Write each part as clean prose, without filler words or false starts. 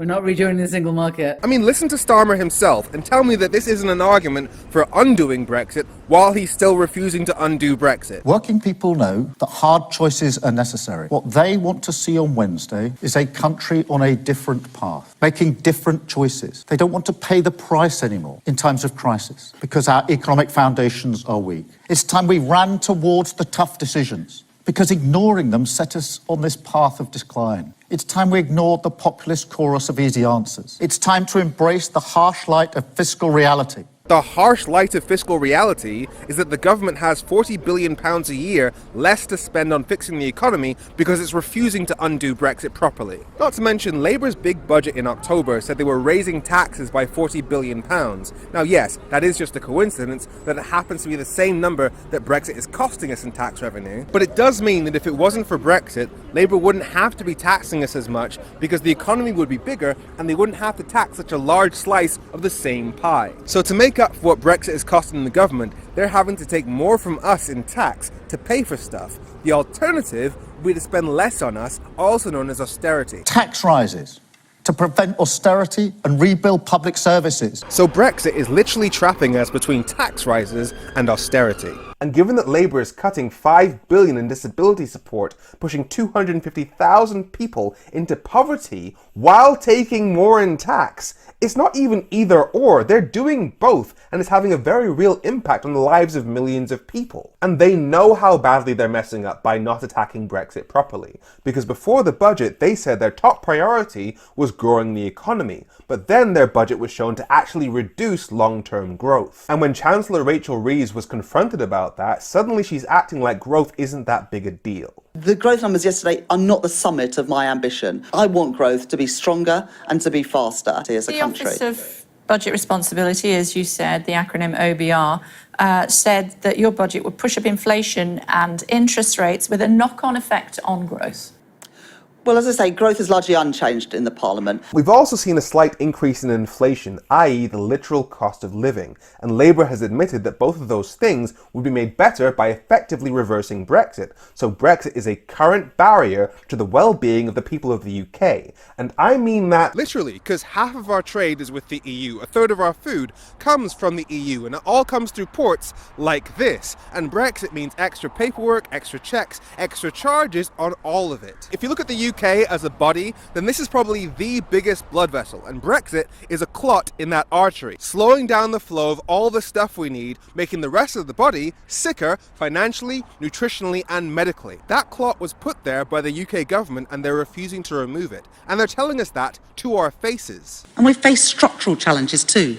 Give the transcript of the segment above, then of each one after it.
We're not rejoining the single market. I mean, listen to Starmer himself and tell me that this isn't an argument for undoing Brexit while he's still refusing to undo Brexit. Working people know that hard choices are necessary. What they want to see on Wednesday is a country on a different path, making different choices. They don't want to pay the price anymore in times of crisis because our economic foundations are weak. It's time we ran towards the tough decisions, because ignoring them set us on this path of decline. It's time we ignored the populist chorus of easy answers. It's time to embrace the harsh light of fiscal reality. The harsh light of fiscal reality is that the government has £40 billion a year less to spend on fixing the economy because it's refusing to undo Brexit properly. Not to mention, Labour's big budget in October said they were raising taxes by £40 billion. Now yes, that is just a coincidence that it happens to be the same number that Brexit is costing us in tax revenue, but it does mean that if it wasn't for Brexit, Labour wouldn't have to be taxing us as much because the economy would be bigger and they wouldn't have to tax such a large slice of the same pie. So to make up for what Brexit is costing the government, they're having to take more from us in tax to pay for stuff. The alternative would be to spend less on us, also known as austerity. Tax rises to prevent austerity and rebuild public services. So Brexit is literally trapping us between tax rises and austerity. And given that Labour is cutting $5 billion in disability support, pushing 250,000 people into poverty while taking more in tax, it's not even either or. They're doing both, and it's having a very real impact on the lives of millions of people. And they know how badly they're messing up by not attacking Brexit properly. Because before the budget, they said their top priority was growing the economy. But then their budget was shown to actually reduce long-term growth. And when Chancellor Rachel Reeves was confronted about that, suddenly she's acting like growth isn't that big a deal. The growth numbers yesterday are not the summit of my ambition. I want growth to be stronger and to be faster as a country. The Office of Budget Responsibility, as you said, the acronym OBR, said that your budget would push up inflation and interest rates with a knock-on effect on growth. Well, as I say, growth is largely unchanged in the Parliament. We've also seen a slight increase in inflation, i.e. the literal cost of living, and Labour has admitted that both of those things would be made better by effectively reversing Brexit. So Brexit is a current barrier to the well-being of the people of the UK. And I mean that literally, because half of our trade is with the EU, a third of our food comes from the EU, and it all comes through ports like this. And Brexit means extra paperwork, extra checks, extra charges on all of it. If you look at the UK as a body, then this is probably the biggest blood vessel, and Brexit is a clot in that artery, slowing down the flow of all the stuff we need, making the rest of the body sicker financially, nutritionally, and medically. That clot was put there by the UK government, and they're refusing to remove it. And they're telling us that to our faces. And we face structural challenges too,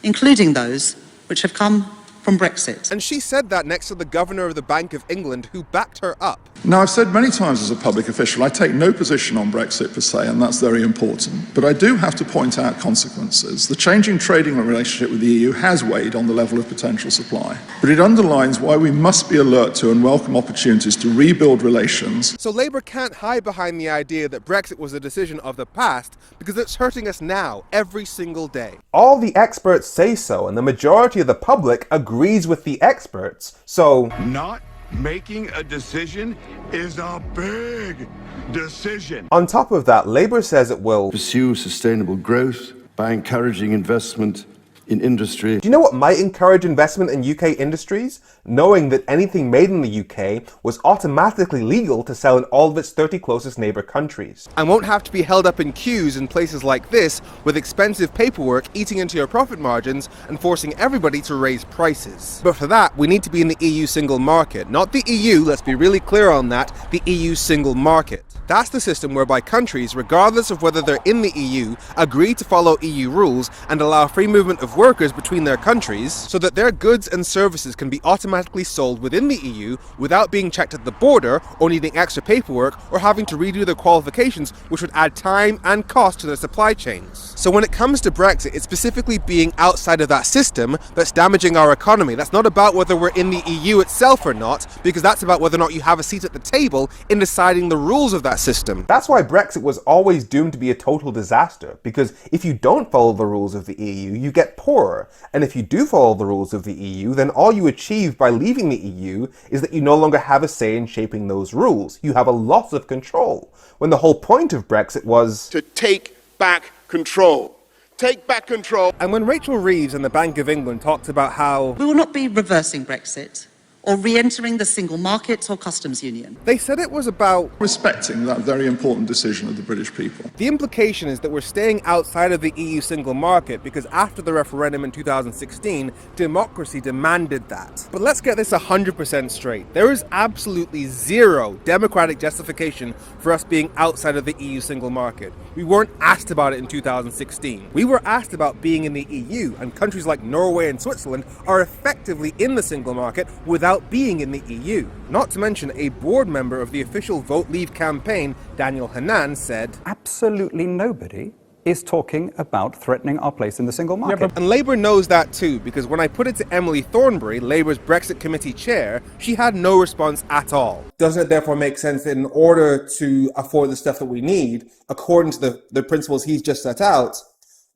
including those which have come from Brexit. And she said that next to the governor of the Bank of England, who backed her up. Now, I've said many times as a public official, I take no position on Brexit per se, and that's very important. But I do have to point out consequences. The changing trading relationship with the EU has weighed on the level of potential supply. But it underlines why we must be alert to and welcome opportunities to rebuild relations. So Labour can't hide behind the idea that Brexit was a decision of the past, because it's hurting us now, every single day. All the experts say so, and the majority of the public agrees with the experts. So not making a decision is a big decision. On top of that, Labour says it will pursue sustainable growth by encouraging investment in industry. Do you know what might encourage investment in UK industries? Knowing that anything made in the UK was automatically legal to sell in all of its 30 closest neighbour countries. And won't have to be held up in queues in places like this with expensive paperwork eating into your profit margins and forcing everybody to raise prices. But for that, we need to be in the EU single market. Not the EU, let's be really clear on that, the EU single market. That's the system whereby countries, regardless of whether they're in the EU, agree to follow EU rules and allow free movement of workers between their countries so that their goods and services can be automatically sold within the EU without being checked at the border or needing extra paperwork or having to redo their qualifications, which would add time and cost to their supply chains. So when it comes to Brexit, it's specifically being outside of that system that's damaging our economy. That's not about whether we're in the EU itself or not, because that's about whether or not you have a seat at the table in deciding the rules of that system. That's why Brexit was always doomed to be a total disaster, because if you don't follow the rules of the EU, you get poorer. And if you do follow the rules of the EU, then all you achieve by leaving the EU is that you no longer have a say in shaping those rules. You have a loss of control. When the whole point of Brexit was to take back control. Take back control. And when Rachel Reeves and the Bank of England talked about how We will not be reversing Brexit or re-entering the single market or customs union. they said it was about Respecting that very important decision of the British people. the implication is that we're staying outside of the EU single market because after the referendum in 2016, democracy demanded that. But let's get this 100% straight. There is absolutely zero democratic justification for us being outside of the EU single market. We weren't asked about it in 2016. We were asked about being in the EU, and countries like Norway and Switzerland are effectively in the single market without being in the EU. Not to mention, a board member of the official Vote Leave campaign, Daniel Hannan, said, absolutely nobody is talking about threatening our place in the single market. and Labour knows that too, because when I put it to Emily Thornberry, Labour's Brexit committee chair, she had no response at all. Doesn't it therefore make sense that in order to afford the stuff that we need, according to the principles he's just set out,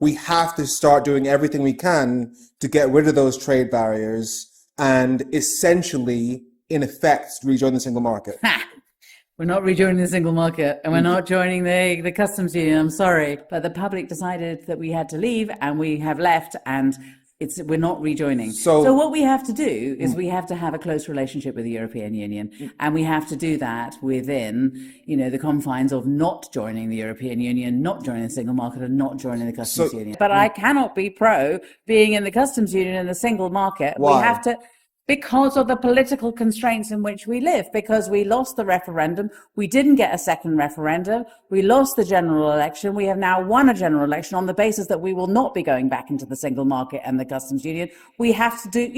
we have to start doing everything we can to get rid of those trade barriers and essentially, in effect, rejoin the single market? We're not rejoining the single market and we're not joining the customs union. I'm sorry, but the public decided that we had to leave and we have left, and we're not rejoining. So what we have to do is we have to have a close relationship with the European Union, and we have to do that within, the confines of not joining the European Union, not joining the single market, and not joining the customs union. But I cannot be pro being in the customs union and the single market. Why? We have to. Because of the political constraints in which we live, because we lost the referendum, we didn't get a second referendum, we lost the general election, we have now won a general election on the basis that we will not be going back into the single market and the customs union. We have to do,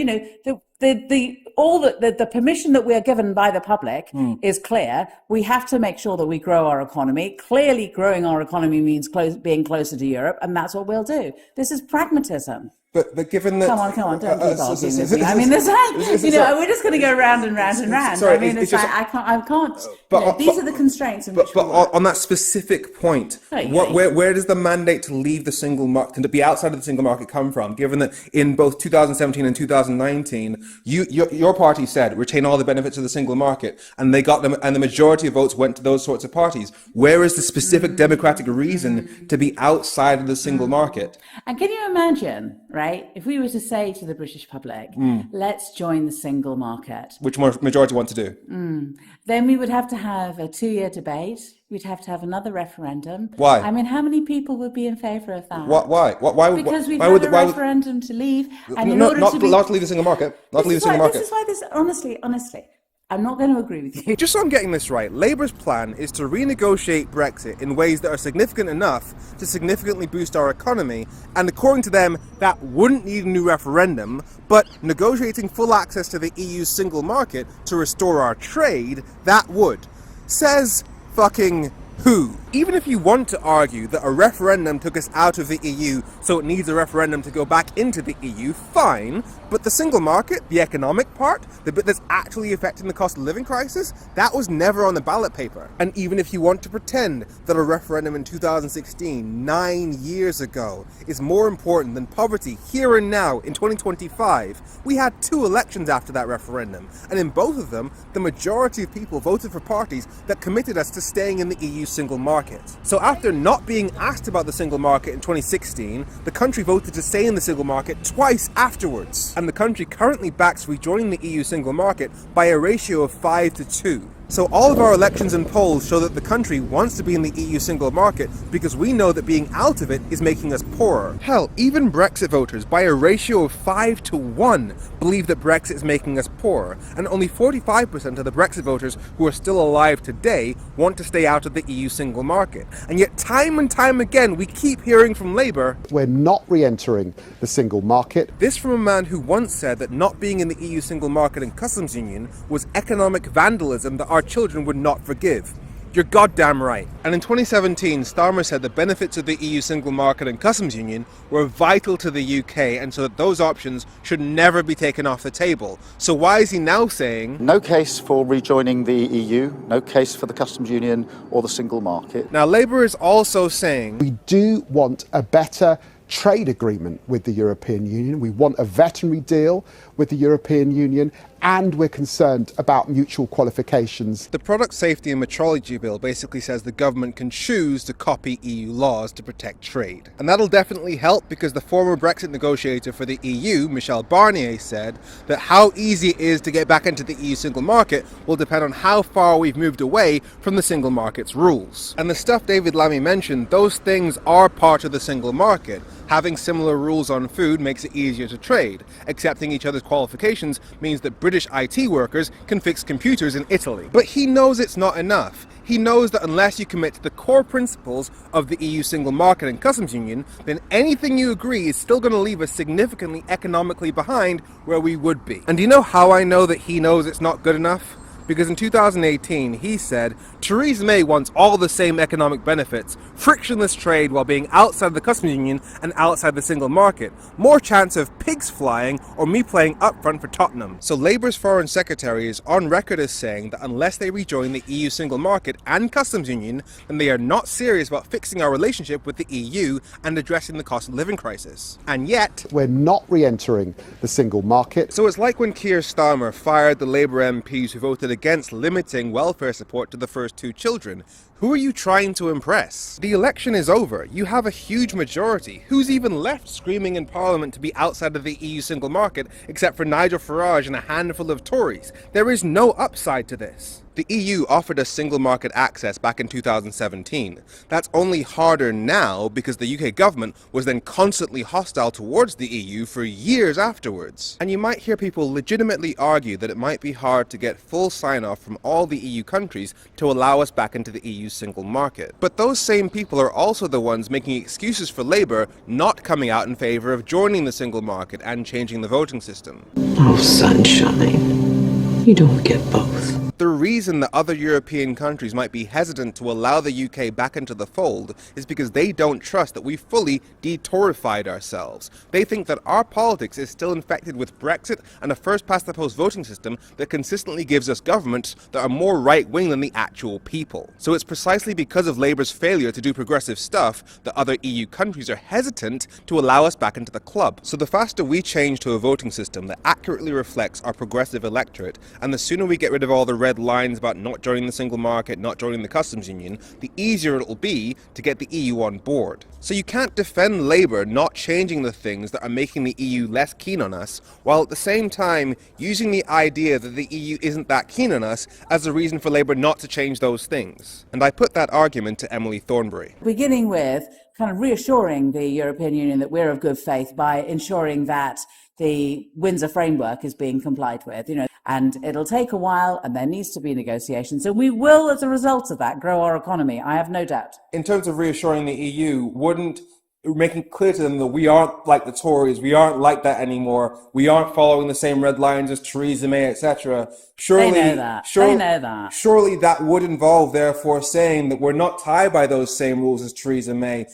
the permission that we are given by the public is clear. We have to make sure that we grow our economy. Clearly, growing our economy means being closer to Europe, and that's what we'll do. This is pragmatism. But given that... Come on, don't keep arguing with me. I mean, we're just going to go round and round and round. Sorry, I mean, it's just, I can't. These are the constraints in which we work. On that specific point, where does the mandate to leave the single market, to be outside of the single market, come from? Given that in both 2017 and 2019, your party said retain all the benefits of the single market, and they got them, and the majority of votes went to those sorts of parties. Where is the specific democratic reason to be outside of the single market? And can you imagine, right? If we were to say to the British public, let's join the single market. Which majority want to do? Then we would have to have a 2-year debate. We'd have to have another referendum. Why? I mean, how many people would be in favour of that? Why? Because we've had a referendum to leave. And not to leave the single market. Not to leave the single market. This is why honestly, I'm not going to agree with you. Just so I'm getting this right, Labour's plan is to renegotiate Brexit in ways that are significant enough to significantly boost our economy, and according to them, that wouldn't need a new referendum, but negotiating full access to the EU's single market to restore our trade, that would. Says fucking who? Even if you want to argue that a referendum took us out of the EU, so it needs a referendum to go back into the EU, fine. But the single market, the economic part, the bit that's actually affecting the cost of living crisis, that was never on the ballot paper. And even if you want to pretend that a referendum in 2016, 9 years ago, is more important than poverty here and now in 2025, we had 2 elections after that referendum. And in both of them, the majority of people voted for parties that committed us to staying in the EU single market. So after not being asked about the single market in 2016, the country voted to stay in the single market twice afterwards. And the country currently backs rejoining the EU single market by a ratio of 5-2. So all of our elections and polls show that the country wants to be in the EU single market because we know that being out of it is making us poorer. Hell, even Brexit voters, by a ratio of 5-1, believe that Brexit is making us poorer, and only 45% of the Brexit voters who are still alive today want to stay out of the EU single market. And yet time and time again, we keep hearing from Labour, we're not re-entering the single market. This from a man who once said that not being in the EU single market and customs union was economic vandalism that our children would not forgive. You're goddamn right. And in 2017, Starmer said the benefits of the EU single market and customs union were vital to the UK, and so that those options should never be taken off the table. So why is he now saying No case for rejoining the EU, no case for the customs union or the single market. Now Labour is also saying We do want a better trade agreement with the European Union. We want a veterinary deal with the European Union, and we're concerned about mutual qualifications. The Product Safety and Metrology Bill basically says the government can choose to copy EU laws to protect trade. And that'll definitely help, because the former Brexit negotiator for the EU, Michel Barnier, said that how easy it is to get back into the EU single market will depend on how far we've moved away from the single market's rules. And the stuff David Lammy mentioned, those things are part of the single market. Having similar rules on food makes it easier to trade. Accepting each other's qualifications means that British IT workers can fix computers in Italy. But he knows it's not enough. He knows that unless you commit to the core principles of the EU single market and customs union, then anything you agree is still going to leave us significantly economically behind where we would be. And do you know how I know that he knows it's not good enough? Because in 2018, he said, Theresa May wants all the same economic benefits, frictionless trade while being outside the customs union and outside the single market, more chance of pigs flying or me playing up front for Tottenham. So Labour's Foreign Secretary is on record as saying that unless they rejoin the EU single market and customs union, then they are not serious about fixing our relationship with the EU and addressing the cost of living crisis. And yet, we're not re-entering the single market. So it's like when Keir Starmer fired the Labour MPs who voted against limiting welfare support to the first 2 children. Who are you trying to impress? The election is over. You have a huge majority. Who's even left screaming in Parliament to be outside of the EU single market except for Nigel Farage and a handful of Tories? There is no upside to this. The EU offered us single market access back in 2017. That's only harder now because the UK government was then constantly hostile towards the EU for years afterwards. And you might hear people legitimately argue that it might be hard to get full sign-off from all the EU countries to allow us back into the EU single market. But those same people are also the ones making excuses for Labour not coming out in favour of joining the single market and changing the voting system. Oh, sunshine. You don't get both. The reason that other European countries might be hesitant to allow the UK back into the fold is because they don't trust that we fully de-Toryfied ourselves. They think that our politics is still infected with Brexit and a first-past-the-post voting system that consistently gives us governments that are more right-wing than the actual people. So it's precisely because of Labour's failure to do progressive stuff that other EU countries are hesitant to allow us back into the club. So the faster we change to a voting system that accurately reflects our progressive electorate, and the sooner we get rid of all the red lines about not joining the single market, not joining the customs union, the easier it will be to get the EU on board. So you can't defend Labour not changing the things that are making the EU less keen on us, while at the same time using the idea that the EU isn't that keen on us as a reason for Labour not to change those things. And I put that argument to Emily Thornberry. Beginning with kind of reassuring the European Union that we're of good faith by ensuring that the Windsor framework is being complied with, and it'll take a while and there needs to be negotiations. So we will, as a result of that, grow our economy. I have no doubt. In terms of reassuring the EU, wouldn't making clear to them that we aren't like the Tories, we aren't like that anymore, we aren't following the same red lines as Theresa May, etc. Surely, they know that. They know that. Surely that would involve, therefore, saying that we're not tied by those same rules as Theresa May.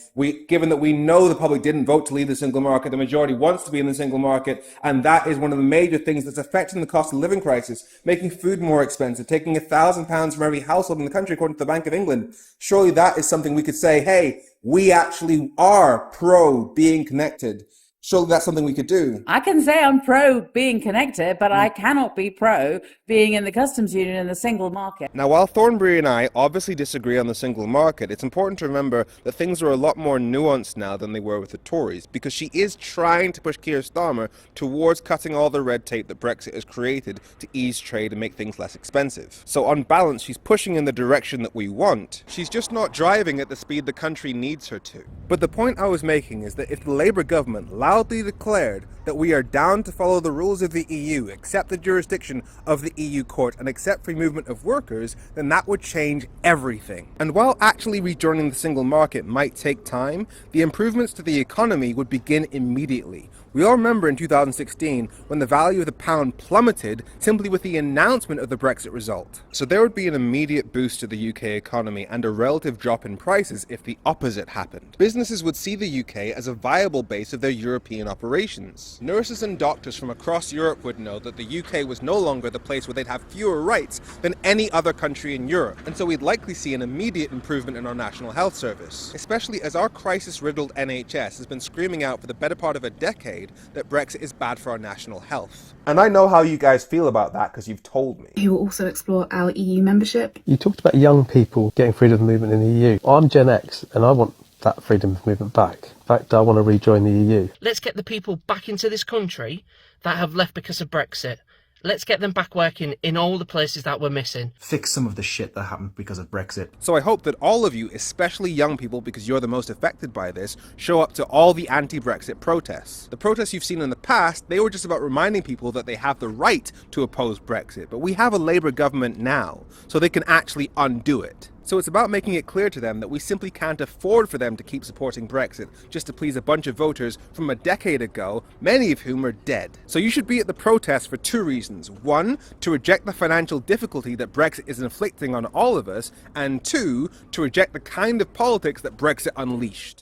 Given that we know the public didn't vote to leave the single market, the majority wants to be in the single market, and that is one of the major things that's affecting the cost of living crisis, making food more expensive, taking £1,000 from every household in the country, according to the Bank of England. Surely that is something we could say, hey, we actually are pro being connected. Surely that's something we could do. I can say I'm pro being connected, but I cannot be pro being in the customs union and the single market. Now, while Thornberry and I obviously disagree on the single market, it's important to remember that things are a lot more nuanced now than they were with the Tories, because she is trying to push Keir Starmer towards cutting all the red tape that Brexit has created to ease trade and make things less expensive. So on balance, she's pushing in the direction that we want. She's just not driving at the speed the country needs her to. But the point I was making is that if the Labour government loudly declared that we are down to follow the rules of the EU, accept the jurisdiction of the EU court, and accept free movement of workers, then that would change everything. And while actually rejoining the single market might take time, the improvements to the economy would begin immediately. We all remember in 2016 when the value of the pound plummeted simply with the announcement of the Brexit result. So there would be an immediate boost to the UK economy and a relative drop in prices if the opposite happened. Businesses would see the UK as a viable base of their European operations. Nurses and doctors from across Europe would know that the UK was no longer the place where they'd have fewer rights than any other country in Europe. And so we'd likely see an immediate improvement in our National Health Service, especially as our crisis-riddled NHS has been screaming out for the better part of a decade decade that Brexit is bad for our national health. And I know how you guys feel about that because you've told me. He will also explore our EU membership. You talked about young people getting freedom of movement in the EU. I'm Gen X and I want that freedom of movement back. In fact, I want to rejoin the EU. Let's get the people back into this country that have left because of Brexit. Let's get them back working in all the places that we're missing. Fix some of the shit that happened because of Brexit. So I hope that all of you, especially young people, because you're the most affected by this, show up to all the anti-Brexit protests. The protests you've seen in the past, they were just about reminding people that they have the right to oppose Brexit. But we have a Labour government now, so they can actually undo it. So it's about making it clear to them that we simply can't afford for them to keep supporting Brexit just to please a bunch of voters from a decade ago, many of whom are dead. So you should be at the protest for two reasons. One, to reject the financial difficulty that Brexit is inflicting on all of us, and two, to reject the kind of politics that Brexit unleashed.